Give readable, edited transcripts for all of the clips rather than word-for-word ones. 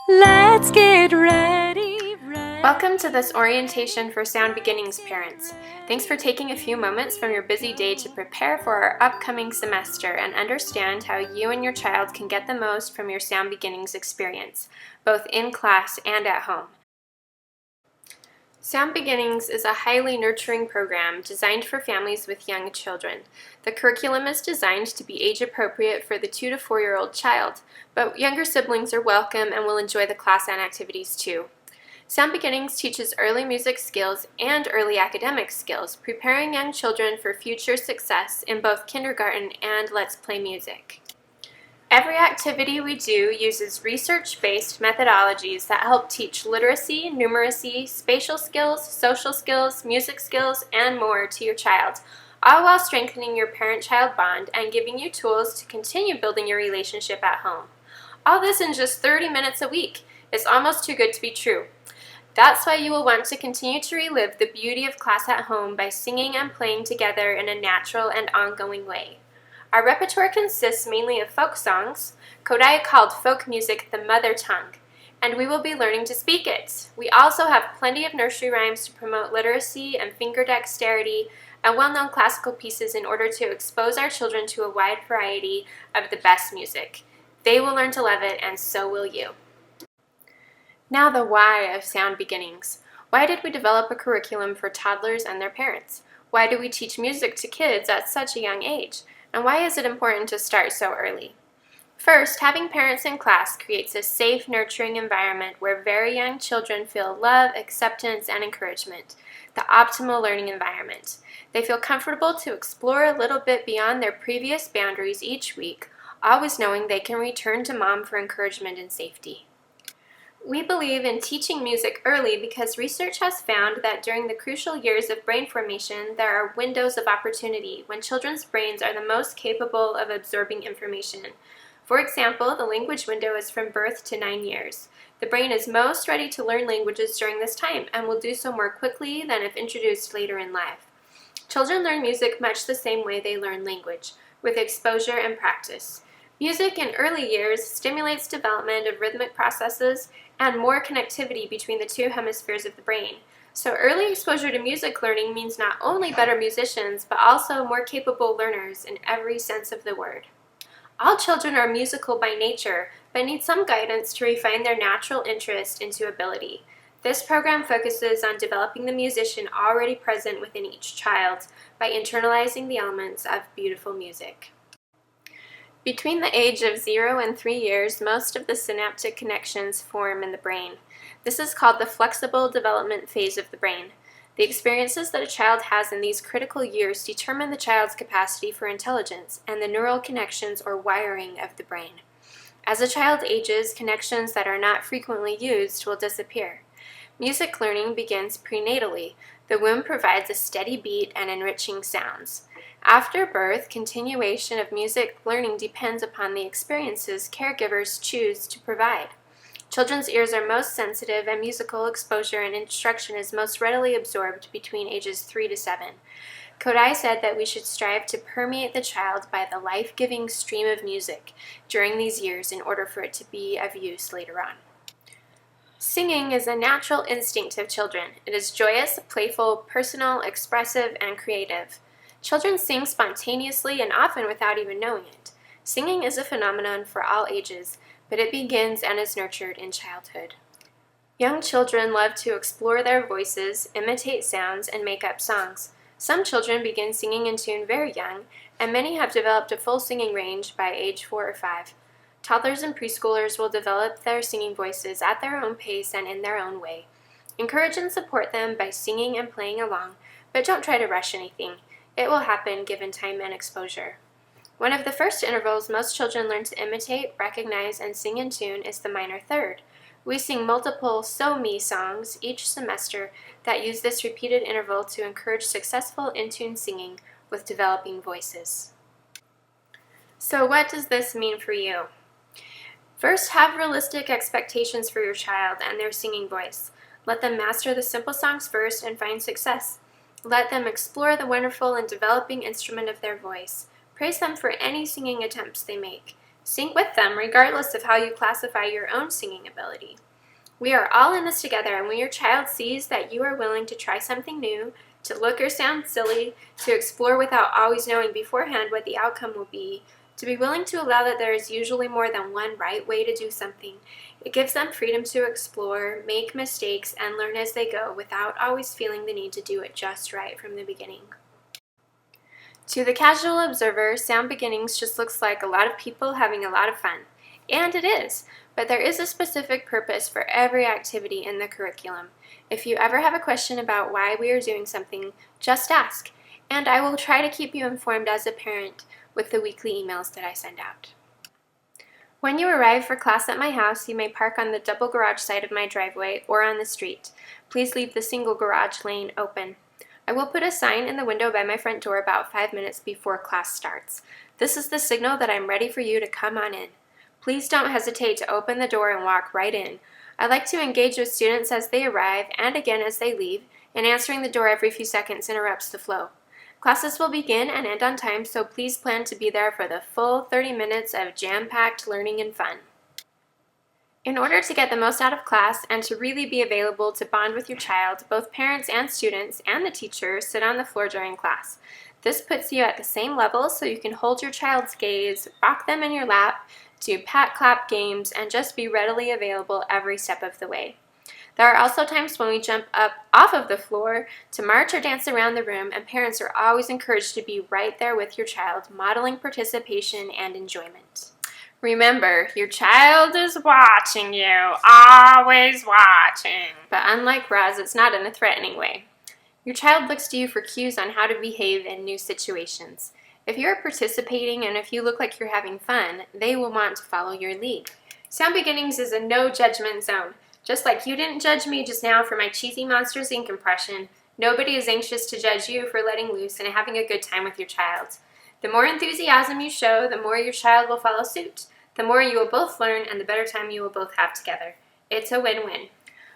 Let's get ready. Welcome to this orientation for Sound Beginnings parents. Thanks for taking a few moments from your busy day to prepare for our upcoming semester and understand how you and your child can get the most from your Sound Beginnings experience, both in class and at home. Sound Beginnings is a highly nurturing program designed for families with young children. The curriculum is designed to be age appropriate for the 2 to 4-year-old child, but younger siblings are welcome and will enjoy the class and activities too. Sound Beginnings teaches early music skills and early academic skills, preparing young children for future success in both kindergarten and Let's Play Music. Every activity we do uses research-based methodologies that help teach literacy, numeracy, spatial skills, social skills, music skills, and more to your child, all while strengthening your parent-child bond and giving you tools to continue building your relationship at home. All this in just 30 minutes a week. It's almost too good to be true. That's why you will want to continue to relive the beauty of class at home by singing and playing together in a natural and ongoing way. Our repertoire consists mainly of folk songs. Kodai called folk music the mother tongue, and we will be learning to speak it. We also have plenty of nursery rhymes to promote literacy and finger dexterity and well-known classical pieces in order to expose our children to a wide variety of the best music. They will learn to love it, and so will you. Now the why of Sound Beginnings. Why did we develop a curriculum for toddlers and their parents? Why do we teach music to kids at such a young age? And why is it important to start so early? First, having parents in class creates a safe, nurturing environment where very young children feel love, acceptance, and encouragement, the optimal learning environment. They feel comfortable to explore a little bit beyond their previous boundaries each week, always knowing they can return to mom for encouragement and safety. We believe in teaching music early because research has found that during the crucial years of brain formation, there are windows of opportunity when children's brains are the most capable of absorbing information. For example, the language window is from birth to 9 years. The brain is most ready to learn languages during this time and will do so more quickly than if introduced later in life. Children learn music much the same way they learn language, with exposure and practice. Music in early years stimulates development of rhythmic processes and more connectivity between the two hemispheres of the brain. So early exposure to music learning means not only better musicians, but also more capable learners in every sense of the word. All children are musical by nature, but need some guidance to refine their natural interest into ability. This program focuses on developing the musician already present within each child by internalizing the elements of beautiful music. Between the age of 0 and 3 years, most of the synaptic connections form in the brain. This is called the flexible development phase of the brain. The experiences that a child has in these critical years determine the child's capacity for intelligence and the neural connections or wiring of the brain. As a child ages, connections that are not frequently used will disappear. Music learning begins prenatally. The womb provides a steady beat and enriching sounds. After birth, continuation of music learning depends upon the experiences caregivers choose to provide. Children's ears are most sensitive, and musical exposure and instruction is most readily absorbed between ages 3 to 7. Kodai said that we should strive to permeate the child by the life-giving stream of music during these years in order for it to be of use later on. Singing is a natural instinct of children. It is joyous, playful, personal, expressive, and creative. Children sing spontaneously and often without even knowing it. Singing is a phenomenon for all ages, but it begins and is nurtured in childhood. Young children love to explore their voices, imitate sounds, and make up songs. Some children begin singing in tune very young, and many have developed a full singing range by age 4 or 5. Toddlers and preschoolers will develop their singing voices at their own pace and in their own way. Encourage and support them by singing and playing along, but don't try to rush anything. It will happen given time and exposure. One of the first intervals most children learn to imitate, recognize, and sing in tune is the minor third. We sing multiple So-Me songs each semester that use this repeated interval to encourage successful in-tune singing with developing voices. So what does this mean for you? First, have realistic expectations for your child and their singing voice. Let them master the simple songs first and find success. Let them explore the wonderful and developing instrument of their voice. Praise them for any singing attempts they make. Sing with them regardless of how you classify your own singing ability. We are all in this together, and when your child sees that you are willing to try something new, to look or sound silly, to explore without always knowing beforehand what the outcome will be, to be willing to allow that there is usually more than one right way to do something, it gives them freedom to explore, make mistakes, and learn as they go without always feeling the need to do it just right from the beginning. To the casual observer, Sound Beginnings just looks like a lot of people having a lot of fun. And it is, but there is a specific purpose for every activity in the curriculum. If you ever have a question about why we are doing something, just ask, and I will try to keep you informed as a parent with the weekly emails that I send out. When you arrive for class at my house, you may park on the double garage side of my driveway or on the street. Please leave the single garage lane open. I will put a sign in the window by my front door about 5 minutes before class starts. This is the signal that I'm ready for you to come on in. Please don't hesitate to open the door and walk right in. I like to engage with students as they arrive and again as they leave, and answering the door every few seconds interrupts the flow. Classes will begin and end on time, so please plan to be there for the full 30 minutes of jam-packed learning and fun. In order to get the most out of class and to really be available to bond with your child, both parents and students and the teacher sit on the floor during class. This puts you at the same level so you can hold your child's gaze, rock them in your lap, do pat-clap games, and just be readily available every step of the way. There are also times when we jump up off of the floor to march or dance around the room, and parents are always encouraged to be right there with your child, modeling participation and enjoyment. Remember, your child is watching you, always watching. But unlike Roz, it's not in a threatening way. Your child looks to you for cues on how to behave in new situations. If you're participating and if you look like you're having fun, they will want to follow your lead. Sound Beginnings is a no judgment zone. Just like you didn't judge me just now for my cheesy Monsters, Inc. impression, nobody is anxious to judge you for letting loose and having a good time with your child. The more enthusiasm you show, the more your child will follow suit. The more you will both learn and the better time you will both have together. It's a win-win.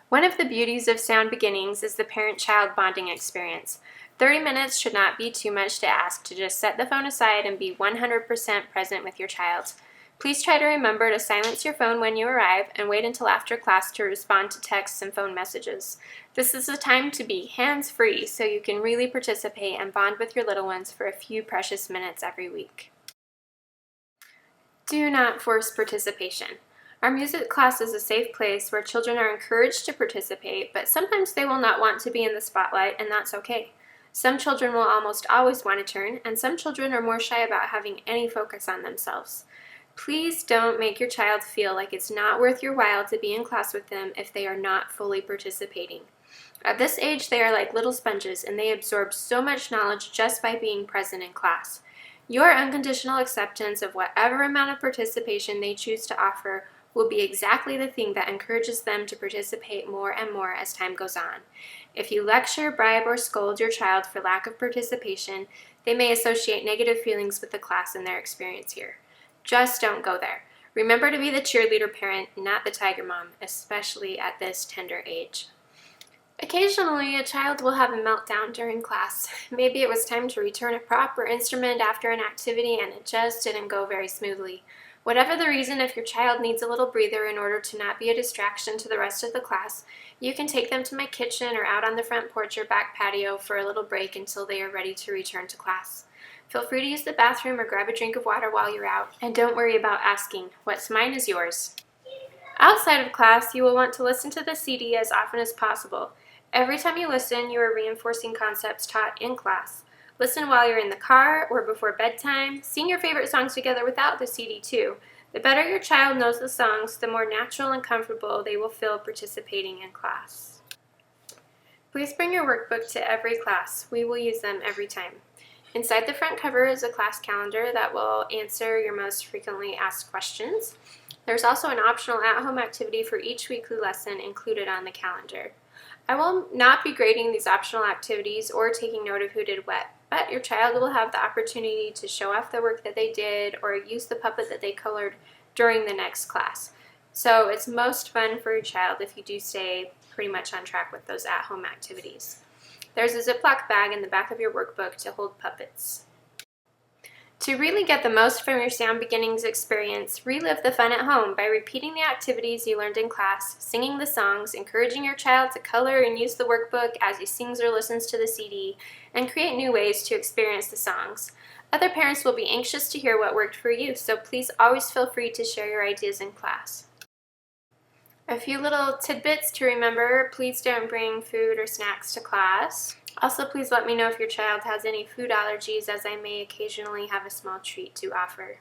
One of the beauties of Sound Beginnings is the parent-child bonding experience. 30 minutes should not be too much to ask to just set the phone aside and be 100% present with your child. Please try to remember to silence your phone when you arrive and wait until after class to respond to texts and phone messages. This is the time to be hands-free so you can really participate and bond with your little ones for a few precious minutes every week. Do not force participation. Our music class is a safe place where children are encouraged to participate, but sometimes they will not want to be in the spotlight, and that's okay. Some children will almost always want to turn, and some children are more shy about having any focus on themselves. Please don't make your child feel like it's not worth your while to be in class with them if they are not fully participating. At this age, they are like little sponges, and they absorb so much knowledge just by being present in class. Your unconditional acceptance of whatever amount of participation they choose to offer will be exactly the thing that encourages them to participate more and more as time goes on. If you lecture, bribe, or scold your child for lack of participation, they may associate negative feelings with the class and their experience here. Just don't go there. Remember to be the cheerleader parent, not the tiger mom, especially at this tender age. Occasionally, a child will have a meltdown during class. Maybe it was time to return a prop or instrument after an activity and it just didn't go very smoothly. Whatever the reason, if your child needs a little breather in order to not be a distraction to the rest of the class, you can take them to my kitchen or out on the front porch or back patio for a little break until they are ready to return to class. Feel free to use the bathroom or grab a drink of water while you're out, and don't worry about asking. What's mine is yours. Outside of class, you will want to listen to the CD as often as possible. Every time you listen, you are reinforcing concepts taught in class. Listen while you're in the car or before bedtime. Sing your favorite songs together without the CD too. The better your child knows the songs, the more natural and comfortable they will feel participating in class. Please bring your workbook to every class. We will use them every time. Inside the front cover is a class calendar that will answer your most frequently asked questions. There's also an optional at-home activity for each weekly lesson included on the calendar. I will not be grading these optional activities or taking note of who did what, but your child will have the opportunity to show off the work that they did or use the puppet that they colored during the next class. So it's most fun for your child if you do stay pretty much on track with those at-home activities. There's a Ziploc bag in the back of your workbook to hold puppets. To really get the most from your Sound Beginnings experience, relive the fun at home by repeating the activities you learned in class, singing the songs, encouraging your child to color and use the workbook as he sings or listens to the CD, and create new ways to experience the songs. Other parents will be anxious to hear what worked for you, so please always feel free to share your ideas in class. A few little tidbits to remember: please don't bring food or snacks to class. Also, please let me know if your child has any food allergies, as I may occasionally have a small treat to offer.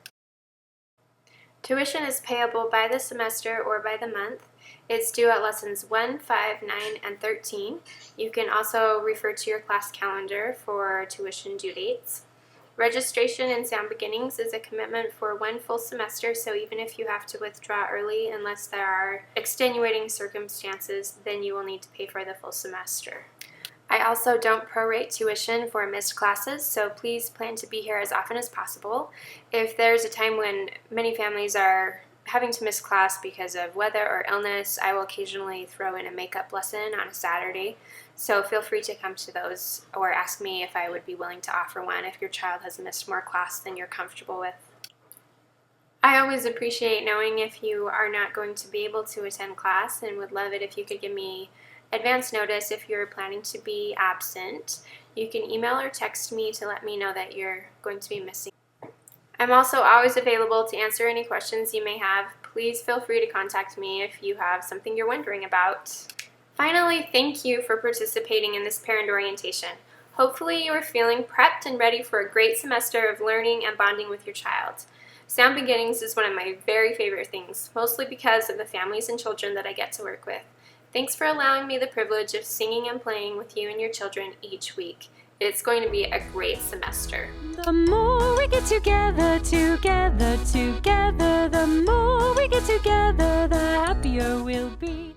Tuition is payable by the semester or by the month. It's due at lessons 1, 5, 9, and 13. You can also refer to your class calendar for tuition due dates. Registration in Sound Beginnings is a commitment for 1 full semester, so even if you have to withdraw early, unless there are extenuating circumstances, then you will need to pay for the full semester. I also don't prorate tuition for missed classes, so please plan to be here as often as possible. If there's a time when many families are having to miss class because of weather or illness, I will occasionally throw in a makeup lesson on a Saturday, so feel free to come to those or ask me if I would be willing to offer one if your child has missed more class than you're comfortable with. I always appreciate knowing if you are not going to be able to attend class, and would love it if you could give me advance notice if you're planning to be absent. You can email or text me to let me know that you're going to be missing. I'm also always available to answer any questions you may have. Please feel free to contact me if you have something you're wondering about. Finally, thank you for participating in this parent orientation. Hopefully you are feeling prepped and ready for a great semester of learning and bonding with your child. Sound Beginnings is one of my very favorite things, mostly because of the families and children that I get to work with. Thanks for allowing me the privilege of singing and playing with you and your children each week. It's going to be a great semester. The more we get together, the more we get together, the happier we'll be.